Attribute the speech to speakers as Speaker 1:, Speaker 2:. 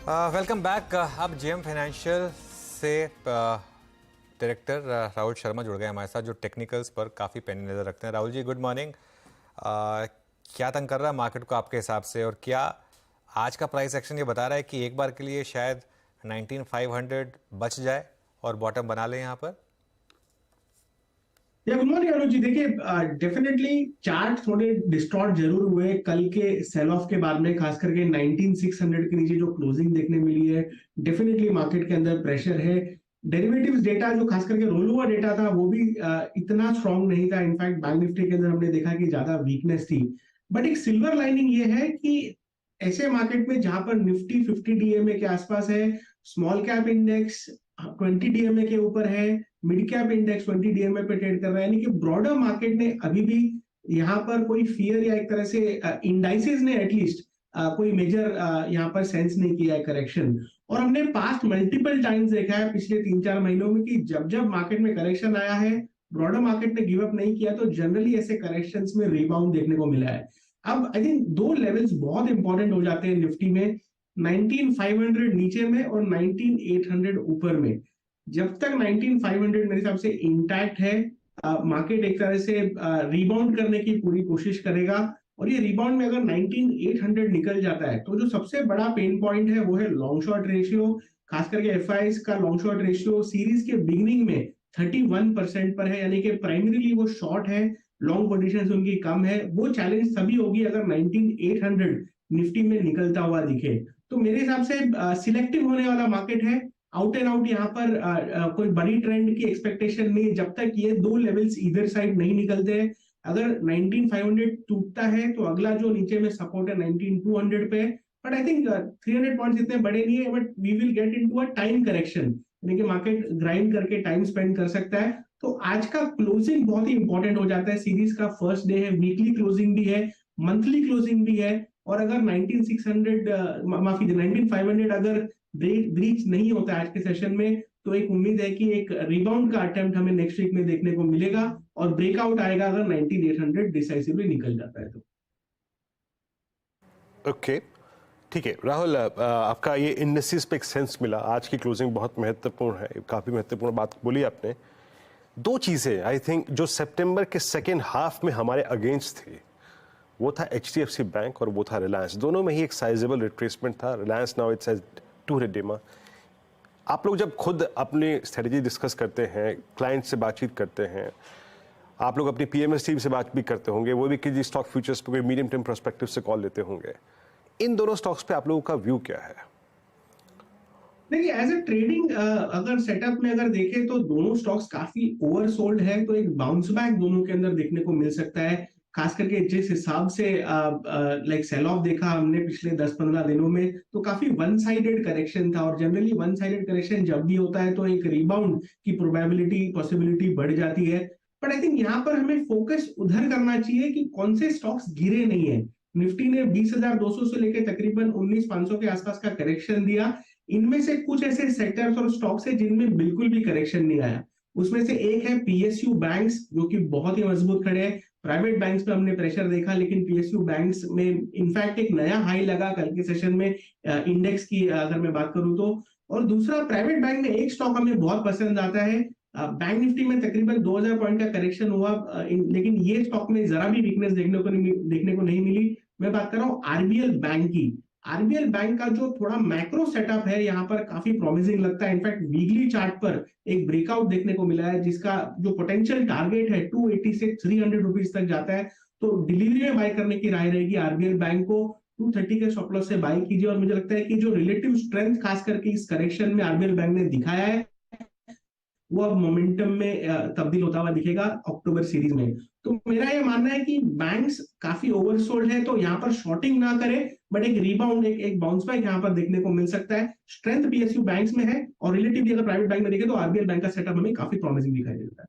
Speaker 1: Welcome back. अब JM financial से director Rahul Sharma जुड़ गए हमारे साथ, जो टेक्निकल्स पर काफ़ी पैनी नज़र रखते हैं। Rahul ji, good morning. क्या तंग कर रहा है मार्केट को आपके हिसाब से, और क्या आज का प्राइस एक्शन ये बता रहा है कि एक बार के लिए शायद 19,500 बच जाए और बॉटम बना ले यहाँ पर?
Speaker 2: गुड मॉर्निंग अनुज जी। देखिए, डेफिनेटली चार्ट थोड़े डिस्टॉर्ट जरूर हुए कल के सेल ऑफ के बाद में, खास करके 19,600 के नीचे जो क्लोजिंग देखने मिली है। डेफिनेटली मार्केट के अंदर प्रेशर है। डेरिवेटिव्स डेटा जो खास करके रोल ओवर डेटा था वो भी इतना स्ट्रांग नहीं था। इनफैक्ट बैंक निफ्टी के अंदर हमने देखा कि ज्यादा वीकनेस थी। बट एक सिल्वर लाइनिंग ये है कि ऐसे मार्केट में जहां पर निफ्टी 50 डीएमए के आसपास है, स्मॉल कैप इंडेक्स 20 डीएमए के ऊपर है, मिड कैप इंडेक्स 20 डीएमए पे ट्रेड कर रहा है, यानी कि ब्रॉडर मार्केट ने अभी भी यहाँ पर कोई फियर या एक तरह से इंडाइसेस ने एटलीस्ट कोई मेजर यहाँ पर सेंस नहीं किया है करेक्शन। और हमने पास्ट मल्टीपल टाइम्स देखा है पिछले 3-4 महीनों में कि जब जब मार्केट में करेक्शन आया है, ब्रॉडर मार्केट ने गिव अप नहीं किया, तो जनरली ऐसे करेक्शंस में रिबाउंड देखने को मिला है। अब आई थिंक दो लेवल्स बहुत इंपॉर्टेंट हो जाते हैं निफ्टी में, 19,500 नीचे में और 19,800 ऊपर में। जब तक 19,500 मेरे हिसाब से इंटैक्ट है, मार्केट एक तरह से रिबाउंड करने की पूरी कोशिश करेगा। और ये रिबाउंड में अगर 19,800 निकल जाता है तो जो सबसे बड़ा पेन पॉइंट है वो है लॉन्ग शॉर्ट रेशियो। खास करके एफआईआईज का लॉन्ग शॉर्ट रेशियो सीरीज के बिगिनिंग में 31% पर है, यानी कि प्राइमरीली वो शॉर्ट है, लॉन्ग पोजीशंस उनकी कम है। वो चैलेंज तभी होगी अगर 19,800 निफ्टी में निकलता हुआ दिखे। तो मेरे हिसाब से सिलेक्टिव होने वाला मार्केट है। आउट एंड आउट यहाँ पर कोई बड़ी ट्रेंड की एक्सपेक्टेशन नहीं, जब तक ये दो लेवल्स इधर साइड नहीं निकलते हैं। अगर 19,500 टूटता है तो अगला जो नीचे में सपोर्ट है 19,200 पे। बट आई थिंक 300 पॉइंट्स इतने बड़े नहीं है, but we will get into a time correction, यानी कि मार्केट ग्राइंड करके टाइम स्पेंड कर सकता है। तो आज का क्लोजिंग बहुत ही इंपॉर्टेंट हो जाता है। सीरीज का फर्स्ट डे है, वीकली क्लोजिंग भी है, मंथली क्लोजिंग भी है। और अगर 19,600 माफ कीजिए 19,500 अगर ब्रीच नहीं होता आज के सेशन में, तो एक उम्मीद है कि एक रिबाउंड का अटेम्प्ट हमें नेक्स्ट वीक में देखने को मिलेगा और ब्रेकआउट आएगा अगर 19,800 डिसाइसिवली निकल जाता है तो।
Speaker 3: ओके, ठीक है राहुल, आपका ये इंडेक्सेस पे एक सेंस मिला। आज की क्लोजिंग बहुत महत्वपूर्ण है, काफ़ी महत्वपूर्ण बात बोली आपने। दो चीज़ें आई थिंक जो सितंबर के सेकेंड हाफ में हमारे अगेंस्ट थी, वो था HDFC बैंक और वो था रिलायंस। दोनों में ही एक साइजेबल रिट्रेसमेंट था। रिलायंस नाउ इट्स 200 डेमा। आप लोग जब खुद अपनी स्ट्रेटजी डिस्कस करते हैं, क्लाइंट से बातचीत करते हैं, आप लोग अपनी PMS टीम से बात भी करते होंगे, वो भी किसी स्टॉक फ्यूचर्स पे कोई मीडियम टर्म पर्सपेक्टिव से कॉल लेते होंगे, इन दोनों स्टॉक्स पे आप लोगों का व्यू क्या है?
Speaker 2: देखिए, एज ए ट्रेडिंग अगर सेटअप में अगर देखें तो दोनों स्टॉक्स काफी ओवरसोल्ड है, तो एक बाउंस बैक दोनों के अंदर देखने को मिल सकता है। खास करके जिस हिसाब से लाइक सेल ऑफ देखा हमने पिछले 10-15 दिनों में, तो काफी वन साइडेड करेक्शन था। और जनरली वन साइडेड करेक्शन जब भी होता है तो एक रिबाउंड की प्रोबेबिलिटी पॉसिबिलिटी बढ़ जाती है। बट आई थिंक यहाँ पर हमें फोकस उधर करना चाहिए कि कौन से स्टॉक्स गिरे नहीं है। निफ्टी ने 20,200 से लेकर तकरीबन 19,500 के आसपास का करेक्शन दिया। इनमें से कुछ ऐसे सेक्टर्स और स्टॉक्स है जिनमें बिल्कुल भी करेक्शन नहीं आया। उसमें से एक है PSU बैंक्स, जो कि बहुत ही मजबूत खड़े हैं। प्राइवेट बैंक्स पे हमने प्रेशर देखा, लेकिन PSU बैंक्स में इनफैक्ट एक नया हाई लगा कल के सेशन में इंडेक्स की अगर मैं बात करूं तो। और दूसरा, प्राइवेट बैंक में एक स्टॉक हमें बहुत पसंद आता है। बैंक निफ्टी में तकरीबन 2,000 पॉइंट का करेक्शन हुआ, लेकिन ये स्टॉक में जरा भी वीकनेस देखने को नहीं मिली। मैं बात कर रहा हूँ RBL बैंक की। RBL बैंक का जो थोड़ा मैक्रो सेटअप है यहाँ पर काफी प्रॉमिसिंग लगता है। इनफैक्ट वीकली चार्ट पर एक ब्रेकआउट देखने को मिला है, जिसका जो पोटेंशियल टारगेट है 280 से 300 रुपीज तक जाता है। तो डिलीवरी में बाय करने की राय रहेगी। RBL बैंक को 230 के स्टॉप लॉस से बाय कीजिए। और मुझे लगता है कि जो रिलेटिव स्ट्रेंथ खास करके इस करेक्शन में RBL बैंक ने दिखाया है, वो अब मोमेंटम में तब्दील होता हुआ दिखेगा अक्टूबर सीरीज में। तो मेरा ये मानना है कि बैंक्स काफी ओवरसोल्ड है, तो यहाँ पर शॉर्टिंग ना करें, बट एक रिबाउंड, एक बाउंस बैक यहाँ पर देखने को मिल सकता है। स्ट्रेंथ PSU बैंक्स में है, और रिलेटिवली अगर प्राइवेट बैंक में देखें तो RBL बैंक का सेटअप हमें काफी प्रॉमिसिंग दिखाई देता है।